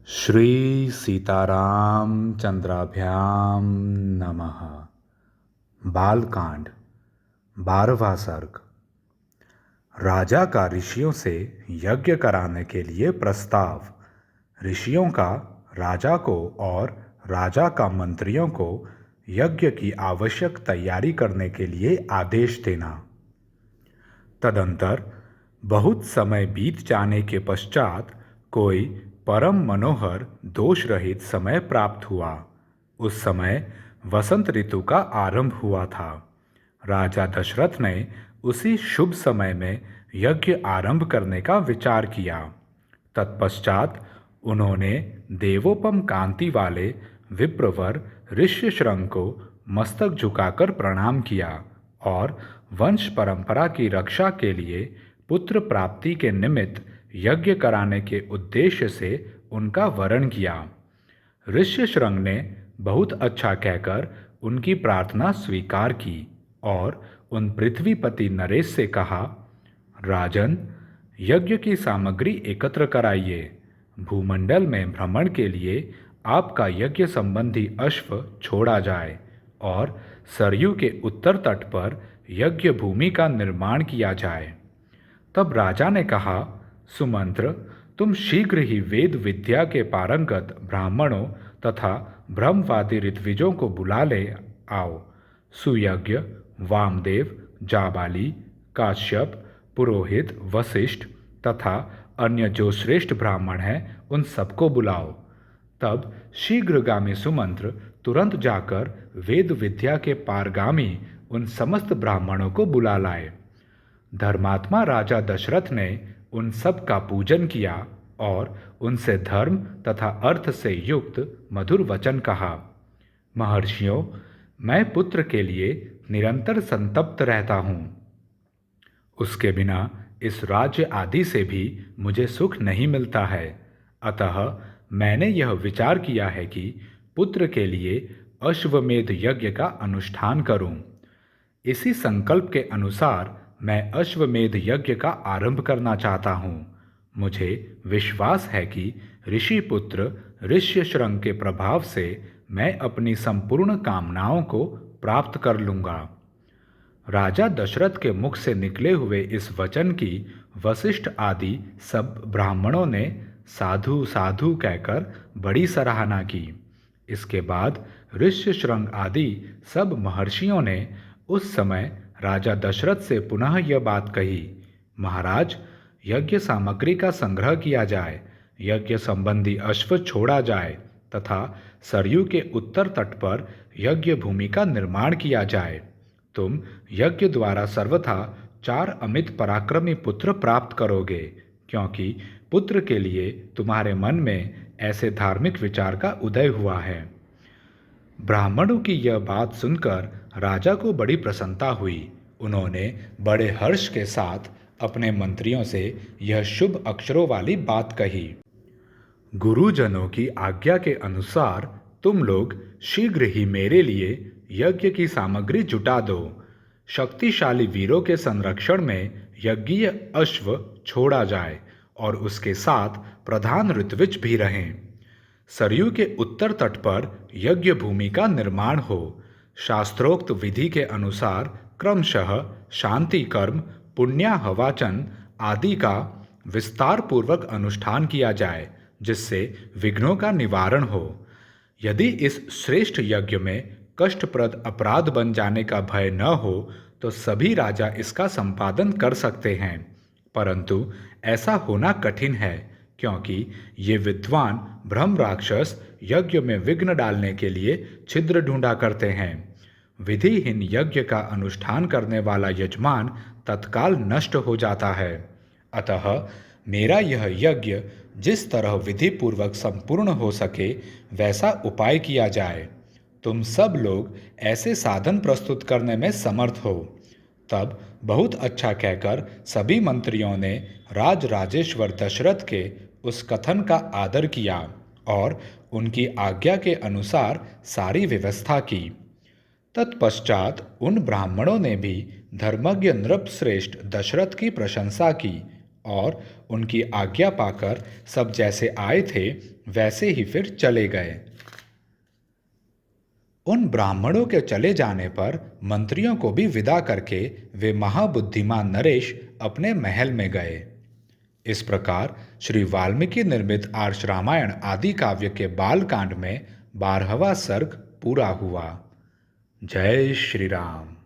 श्री सीताराम चंद्राभ्याम नमः। बालकांड 12वां सर्ग। राजा का ऋषियों से यज्ञ कराने के लिए प्रस्ताव। ऋषियों का राजा को और राजा का मंत्रियों को यज्ञ की आवश्यक तैयारी करने के लिए आदेश देना। तदंतर बहुत समय बीत जाने के पश्चात कोई परम मनोहर दोष रहित समय प्राप्त हुआ। उस समय वसंत ऋतु का आरंभ हुआ था। राजा दशरथ ने उसी शुभ समय में यज्ञ आरंभ करने का विचार किया। तत्पश्चात उन्होंने देवोपम कांति वाले विप्रवर ऋष्यशृंग को मस्तक झुकाकर प्रणाम किया और वंश परंपरा की रक्षा के लिए पुत्र प्राप्ति के निमित्त यज्ञ कराने के उद्देश्य से उनका वरण किया। ऋष्यशृंग ने बहुत अच्छा कहकर उनकी प्रार्थना स्वीकार की और उन पृथ्वीपति नरेश से कहा, राजन, यज्ञ की सामग्री एकत्र कराइए। भूमंडल में भ्रमण के लिए आपका यज्ञ संबंधी अश्व छोड़ा जाए और सरयू के उत्तर तट पर यज्ञ भूमि का निर्माण किया जाए। तब राजा ने कहा, सुमंत्र, तुम शीघ्र ही वेद विद्या के पारंगत ब्राह्मणों तथा ब्रह्मवादी ऋत्विजों को बुला ले आओ। सुयज्ञ, वामदेव, जाबाली, काश्यप, पुरोहित, वशिष्ठ तथा अन्य जो श्रेष्ठ ब्राह्मण हैं उन सबको बुलाओ। तब शीघ्रगामी सुमंत्र तुरंत जाकर वेद विद्या के पारगामी उन समस्त ब्राह्मणों को बुला लाए। धर्मात्मा राजा दशरथ ने उन सब का पूजन किया और उनसे धर्म तथा अर्थ से युक्त मधुर वचन कहा। महर्षियों, मैं पुत्र के लिए निरंतर संतप्त रहता हूँ। उसके बिना इस राज्य आदि से भी मुझे सुख नहीं मिलता है। अतः मैंने यह विचार किया है कि पुत्र के लिए अश्वमेध यज्ञ का अनुष्ठान करूं। इसी संकल्प के अनुसार मैं अश्वमेध यज्ञ का आरंभ करना चाहता हूँ। मुझे विश्वास है कि ऋषि पुत्र ऋष्यशृंग के प्रभाव से मैं अपनी संपूर्ण कामनाओं को प्राप्त कर लूँगा। राजा दशरथ के मुख से निकले हुए इस वचन की वशिष्ठ आदि सब ब्राह्मणों ने साधु साधु कहकर बड़ी सराहना की। इसके बाद ऋष्यशृंग आदि सब महर्षियों ने उस समय राजा दशरथ से पुनः यह बात कही, महाराज, यज्ञ सामग्री का संग्रह किया जाए, यज्ञ संबंधी अश्व छोड़ा जाए तथा सरयू के उत्तर तट पर यज्ञ भूमि का निर्माण किया जाए। तुम यज्ञ द्वारा सर्वथा 4 अमित पराक्रमी पुत्र प्राप्त करोगे, क्योंकि पुत्र के लिए तुम्हारे मन में ऐसे धार्मिक विचार का उदय हुआ है। ब्राह्मणों की यह बात सुनकर राजा को बड़ी प्रसन्नता हुई। उन्होंने बड़े हर्ष के साथ अपने मंत्रियों से यह शुभ अक्षरों वाली बात कही। गुरुजनों की आज्ञा के अनुसार तुम लोग शीघ्र ही मेरे लिए यज्ञ की सामग्री जुटा दो। शक्तिशाली वीरों के संरक्षण में यज्ञीय अश्व छोड़ा जाए और उसके साथ प्रधान ऋत्विज भी रहें। सरयू के उत्तर तट पर यज्ञ भूमि का निर्माण हो। शास्त्रोक्त विधि के अनुसार क्रमशः शांति कर्म, पुण्याहवाचन आदि का विस्तार पूर्वक अनुष्ठान किया जाए, जिससे विघ्नों का निवारण हो। यदि इस श्रेष्ठ यज्ञ में कष्टप्रद अपराध बन जाने का भय न हो तो सभी राजा इसका संपादन कर सकते हैं, परंतु ऐसा होना कठिन है, क्योंकि ये विद्वान ब्रह्म राक्षस यज्ञ में विघ्न डालने के लिए छिद्र ढूंढा करते हैं। विधिहीन यज्ञ का अनुष्ठान करने वाला यजमान तत्काल नष्ट हो जाता है। अतः मेरा यह यज्ञ जिस तरह विधि पूर्वक संपूर्ण हो सके वैसा उपाय किया जाए। तुम सब लोग ऐसे साधन प्रस्तुत करने में समर्थ हो। तब बहुत अच्छा कहकर सभी मंत्रियों ने राजराजेश्वर दशरथ के उस कथन का आदर किया और उनकी आज्ञा के अनुसार सारी व्यवस्था की। तत्पश्चात उन ब्राह्मणों ने भी धर्मज्ञ नृपश्रेष्ठ दशरथ की प्रशंसा की और उनकी आज्ञा पाकर सब जैसे आए थे वैसे ही फिर चले गए। उन ब्राह्मणों के चले जाने पर मंत्रियों को भी विदा करके वे महाबुद्धिमान नरेश अपने महल में गए। इस प्रकार श्री वाल्मीकि निर्मित आर्ष रामायण आदि काव्य के बालकांड में 12वां सर्ग पूरा हुआ। जय श्री राम।